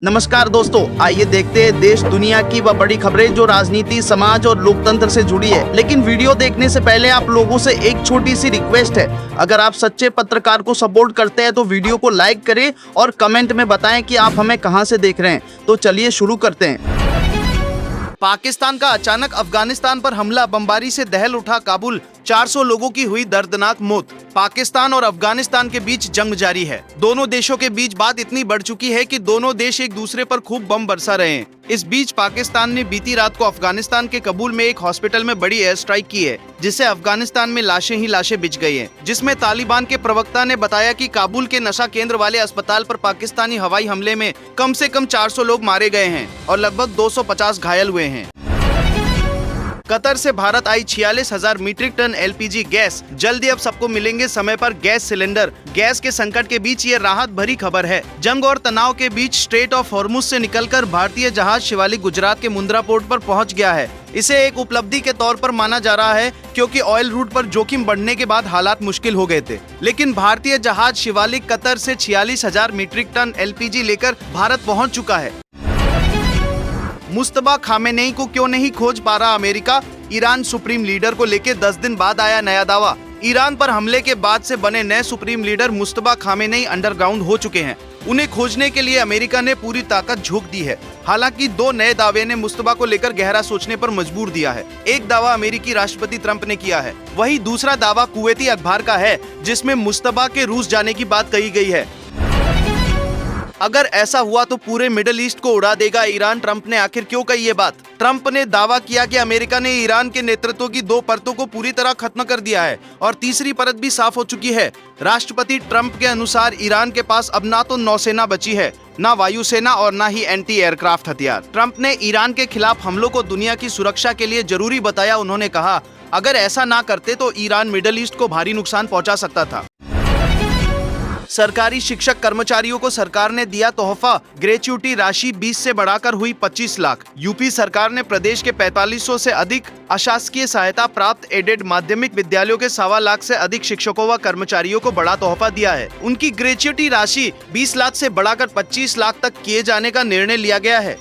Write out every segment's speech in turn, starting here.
नमस्कार दोस्तों, आइए देखते हैं देश दुनिया की वह बड़ी खबरें जो राजनीति, समाज और लोकतंत्र से जुड़ी है। लेकिन वीडियो देखने से पहले आप लोगों से एक छोटी सी रिक्वेस्ट है, अगर आप सच्चे पत्रकार को सपोर्ट करते हैं तो वीडियो को लाइक करें और कमेंट में बताएं कि आप हमें कहां से देख रहे हैं। तो चलिए शुरू करते हैं। पाकिस्तान का अचानक अफगानिस्तान पर हमला, बमबारी से दहल उठा काबुल, 400 लोगों की हुई दर्दनाक मौत। पाकिस्तान और अफगानिस्तान के बीच जंग जारी है। दोनों देशों के बीच बात इतनी बढ़ चुकी है कि दोनों देश एक दूसरे पर खूब बम बरसा रहे हैं। इस बीच पाकिस्तान ने बीती रात को अफगानिस्तान के कबूल में एक हॉस्पिटल में बड़ी एयर स्ट्राइक की है, जिससे अफगानिस्तान में लाशें ही लाशें बिछ गई हैं। जिसमें तालिबान के प्रवक्ता ने बताया कि काबुल के नशा केंद्र वाले अस्पताल पर पाकिस्तानी हवाई हमले में कम से कम 400 लोग मारे गए हैं और लगभग 250 घायल हुए हैं। कतर से भारत आई 46,000 मीट्रिक टन एलपीजी गैस। जल्दी अब सबको मिलेंगे समय पर गैस सिलेंडर। गैस के संकट के बीच ये राहत भरी खबर है। जंग और तनाव के बीच स्ट्रेट ऑफ हॉर्मुज से निकलकर भारतीय जहाज शिवालिक गुजरात के मुंद्रा पोर्ट पर पहुंच गया है। इसे एक उपलब्धि के तौर पर माना जा रहा है, क्योंकि ऑयल रूट पर जोखिम बढ़ने के बाद हालात मुश्किल हो गए थे। लेकिन भारतीय जहाज शिवालिक कतर से 46,000 मीट्रिक टन एलपीजी लेकर भारत पहुँच चुका है। मुस्तबा खामेनेई को क्यों नहीं खोज पा रहा अमेरिका? ईरान सुप्रीम लीडर को लेकर 10 दिन बाद आया नया दावा। ईरान पर हमले के बाद से बने नए सुप्रीम लीडर मुस्तबा खामेनेई अंडरग्राउंड हो चुके हैं। उन्हें खोजने के लिए अमेरिका ने पूरी ताकत झोंक दी है। हालांकि दो नए दावे ने मुस्तबा को लेकर गहरा सोचने पर मजबूर दिया है। एक दावा अमेरिकी राष्ट्रपति ट्रंप ने किया है, वहीं दूसरा दावा कुवैती अखबार का है, जिसमें मुस्तबा के रूस जाने की बात कही गई है। अगर ऐसा हुआ तो पूरे मिडिल ईस्ट को उड़ा देगा ईरान। ट्रंप ने आखिर क्यों कही ये बात? ट्रंप ने दावा किया कि अमेरिका ने ईरान के नेतृत्व की 2 परतों को पूरी तरह खत्म कर दिया है और तीसरी परत भी साफ हो चुकी है। राष्ट्रपति ट्रंप के अनुसार ईरान के पास अब ना तो नौसेना बची है, ना वायुसेना और ना ही एंटी एयरक्राफ्ट हथियार। ट्रंप ने ईरान के खिलाफ हमलों को दुनिया की सुरक्षा के लिए जरूरी बताया। उन्होंने कहा, अगर ऐसा ना करते तो ईरान मिडिल ईस्ट को भारी नुकसान पहुंचा सकता था। सरकारी शिक्षक कर्मचारियों को सरकार ने दिया तोहफा। ग्रेच्युटी राशि 20 से बढ़ाकर हुई 25 लाख। यूपी सरकार ने प्रदेश के 4500 से अधिक अशासकीय सहायता प्राप्त एडेड माध्यमिक विद्यालयों के 1.25 लाख से अधिक शिक्षकों व कर्मचारियों को बड़ा तोहफा दिया है। उनकी ग्रेच्युटी राशि 20 लाख से बढ़ाकर 25 लाख तक किए जाने का निर्णय लिया गया है।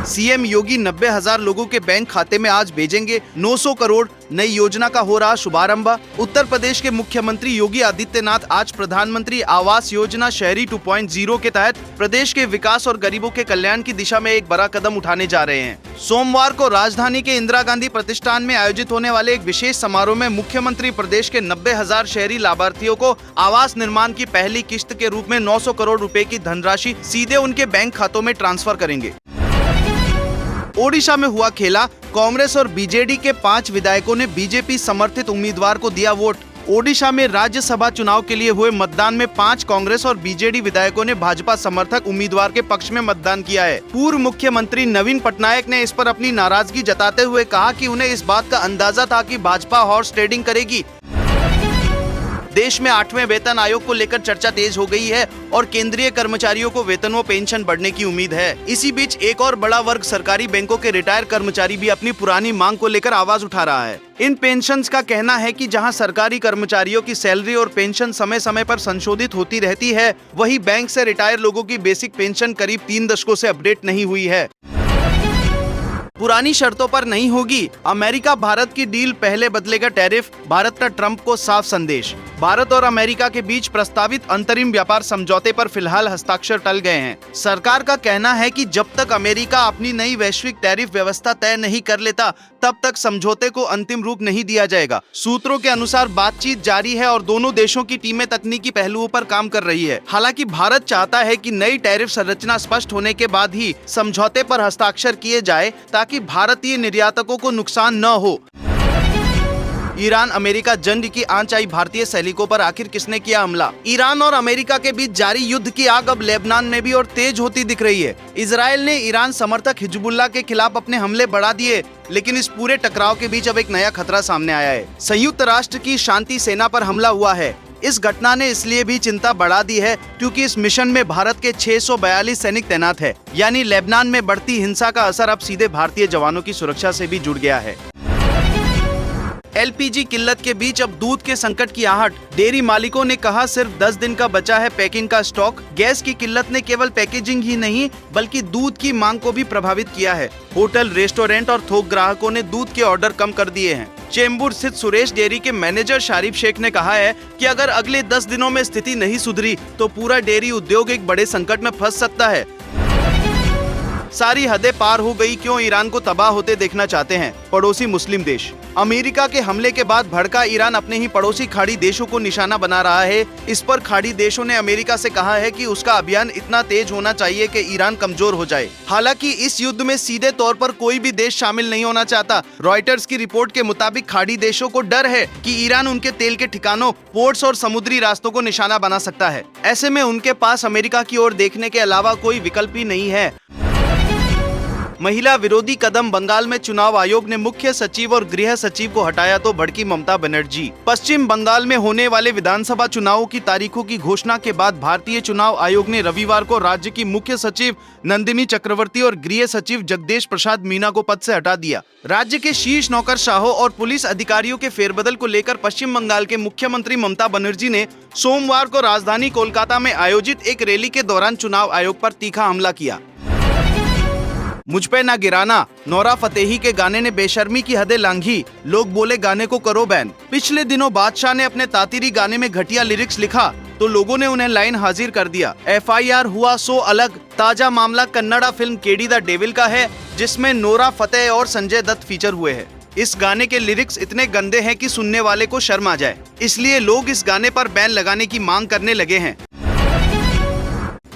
सीएम योगी 90,000 लोगों के बैंक खाते में आज भेजेंगे 900 करोड़। नई योजना का हो रहा शुभारंभ। उत्तर प्रदेश के मुख्यमंत्री योगी आदित्यनाथ आज प्रधानमंत्री आवास योजना शहरी 2.0 के तहत प्रदेश के विकास और गरीबों के कल्याण की दिशा में एक बड़ा कदम उठाने जा रहे हैं। सोमवार को राजधानी के इंदिरा गांधी प्रतिष्ठान में आयोजित होने वाले एक विशेष समारोह में मुख्यमंत्री प्रदेश के 90,000 शहरी लाभार्थियों को आवास निर्माण की पहली किस्त के रूप में 900 करोड़ रुपए की धनराशि सीधे उनके बैंक खातों में ट्रांसफर करेंगे। ओडिशा में हुआ खेला। कांग्रेस और बीजेडी के 5 विधायकों ने बीजेपी समर्थित उम्मीदवार को दिया वोट। ओडिशा में राज्यसभा चुनाव के लिए हुए मतदान में 5 कांग्रेस और बीजेडी विधायकों ने भाजपा समर्थक उम्मीदवार के पक्ष में मतदान किया है। पूर्व मुख्यमंत्री नवीन पटनायक ने इस पर अपनी नाराजगी जताते हुए कहा कि उन्हें इस बात का अंदाजा था कि भाजपा हॉर्स ट्रेडिंग करेगी। देश में 8वें वेतन आयोग को लेकर चर्चा तेज हो गई है और केंद्रीय कर्मचारियों को वेतन व पेंशन बढ़ने की उम्मीद है। इसी बीच एक और बड़ा वर्ग सरकारी बैंकों के रिटायर कर्मचारी भी अपनी पुरानी मांग को लेकर आवाज उठा रहा है। इन पेंशन्स का कहना है कि जहां सरकारी कर्मचारियों की सैलरी और पेंशन समय समय पर संशोधित होती रहती है, वहीं बैंक से रिटायर लोगों की बेसिक पेंशन करीब 3 दशकों से अपडेट नहीं हुई है। पुरानी शर्तों पर नहीं होगी अमेरिका भारत की डील, पहले बदलेगा टैरिफ। भारत का ट्रंप को साफ संदेश। भारत और अमेरिका के बीच प्रस्तावित अंतरिम व्यापार समझौते पर फिलहाल हस्ताक्षर टल गए हैं। सरकार का कहना है कि जब तक अमेरिका अपनी नई वैश्विक टैरिफ व्यवस्था तय नहीं कर लेता, तब तक समझौते को अंतिम रूप नहीं दिया जाएगा। सूत्रों के अनुसार बातचीत जारी है और दोनों देशों की टीमें तकनीकी पहलुओं पर काम कर रही है। हालांकि भारत चाहता है कि नई टैरिफ संरचना स्पष्ट होने के बाद ही समझौते पर हस्ताक्षर किए जाए, ताकि भारतीय निर्यातकों को नुकसान न हो। ईरान अमेरिका जंग की आंच आई भारतीय सैनिकों पर, आखिर किसने किया हमला? ईरान और अमेरिका के बीच जारी युद्ध की आग अब लेबनान में भी और तेज होती दिख रही है। इजराइल ने ईरान समर्थक हिजबुल्लाह के खिलाफ अपने हमले बढ़ा दिए, लेकिन इस पूरे टकराव के बीच अब एक नया खतरा सामने आया है। संयुक्त राष्ट्र की शांति सेना पर हमला हुआ है। इस घटना ने इसलिए भी चिंता बढ़ा दी है क्योंकि इस मिशन में भारत के 642 सैनिक तैनात है। यानी लेबनान में बढ़ती हिंसा का असर अब सीधे भारतीय जवानों की सुरक्षा से भी जुड़ गया है। एलपीजी किल्लत के बीच अब दूध के संकट की आहट। डेयरी मालिकों ने कहा सिर्फ 10 दिन का बचा है पैकिंग का स्टॉक। गैस की किल्लत ने केवल पैकेजिंग ही नहीं बल्कि दूध की मांग को भी प्रभावित किया है। होटल, रेस्टोरेंट और थोक ग्राहकों ने दूध के ऑर्डर कम कर दिए हैं। चेंबूर स्थित सुरेश डेयरी के मैनेजर शारिफ शेख ने कहा है कि अगर अगले 10 दिनों में स्थिति नहीं सुधरी तो पूरा डेयरी उद्योग एक बड़े संकट में फंस सकता है। सारी हदें पार हो गई, क्यों ईरान को तबाह होते देखना चाहते हैं पड़ोसी मुस्लिम देश। अमेरिका के हमले के बाद भड़का ईरान अपने ही पड़ोसी खाड़ी देशों को निशाना बना रहा है। इस पर खाड़ी देशों ने अमेरिका से कहा है कि उसका अभियान इतना तेज होना चाहिए कि ईरान कमजोर हो जाए। हालांकि इस युद्ध में सीधे तौर पर कोई भी देश शामिल नहीं होना चाहता। रॉयटर्स की रिपोर्ट के मुताबिक खाड़ी देशों को डर है कि ईरान उनके तेल के ठिकानों, पोर्ट्स और समुद्री रास्तों को निशाना बना सकता है। ऐसे में उनके पास अमेरिका की ओर देखने के अलावा कोई विकल्प ही नहीं है। महिला विरोधी कदम, बंगाल में चुनाव आयोग ने मुख्य सचिव और गृह सचिव को हटाया तो भड़की ममता बनर्जी। पश्चिम बंगाल में होने वाले विधानसभा चुनावों की तारीखों की घोषणा के बाद भारतीय चुनाव आयोग ने रविवार को राज्य की मुख्य सचिव नंदिनी चक्रवर्ती और गृह सचिव जगदेश प्रसाद मीना को पद से हटा दिया। राज्य के शीर्ष नौकरशाहों और पुलिस अधिकारियों के फेरबदल को लेकर पश्चिम बंगाल के मुख्यमंत्री ममता बनर्जी ने सोमवार को राजधानी कोलकाता में आयोजित एक रैली के दौरान चुनाव आयोग पर तीखा हमला किया। मुझ पे ना गिराना, नोरा फतेही के गाने ने बेशर्मी की हदें लांघी, लोग बोले गाने को करो बैन। पिछले दिनों बादशाह ने अपने तातीरी गाने में घटिया लिरिक्स लिखा तो लोगों ने उन्हें लाइन हाजिर कर दिया। FIR हुआ सो अलग। ताजा मामला Kannada film KD the devil का है, जिसमें नोरा फतेह और संजय दत्त फीचर हुए हैं। इस गाने के लिरिक्स इतने गंदे हैं कि सुनने वाले को शर्म आ जाए, इसलिए लोग इस गाने पर बैन लगाने की मांग करने लगे हैं।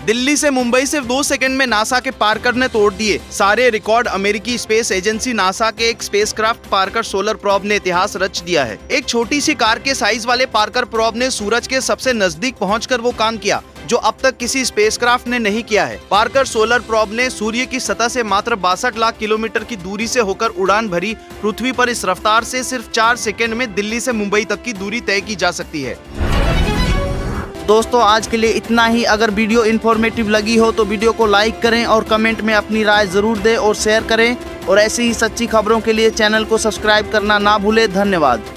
दिल्ली से मुंबई सिर्फ 2 सेकंड में नासा के पार्कर ने तोड़ दिए सारे रिकॉर्ड। अमेरिकी स्पेस एजेंसी नासा के एक स्पेसक्राफ्ट पार्कर सोलर प्रोब ने इतिहास रच दिया है। एक छोटी सी कार के साइज वाले पार्कर प्रोब ने सूरज के सबसे नजदीक पहुंचकर वो काम किया जो अब तक किसी स्पेसक्राफ्ट ने नहीं किया है। पार्कर सोलर प्रोब ने सूर्य की सतह से मात्र 62 लाख किलोमीटर की दूरी से होकर उड़ान भरी। पृथ्वी पर इस रफ्तार से सिर्फ 4 सेकंड में दिल्ली से मुंबई तक की दूरी तय की जा सकती है। दोस्तों आज के लिए इतना ही। अगर वीडियो इन्फॉर्मेटिव लगी हो तो वीडियो को लाइक करें और कमेंट में अपनी राय जरूर दें और शेयर करें। और ऐसी ही सच्ची खबरों के लिए चैनल को सब्सक्राइब करना ना भूलें। धन्यवाद।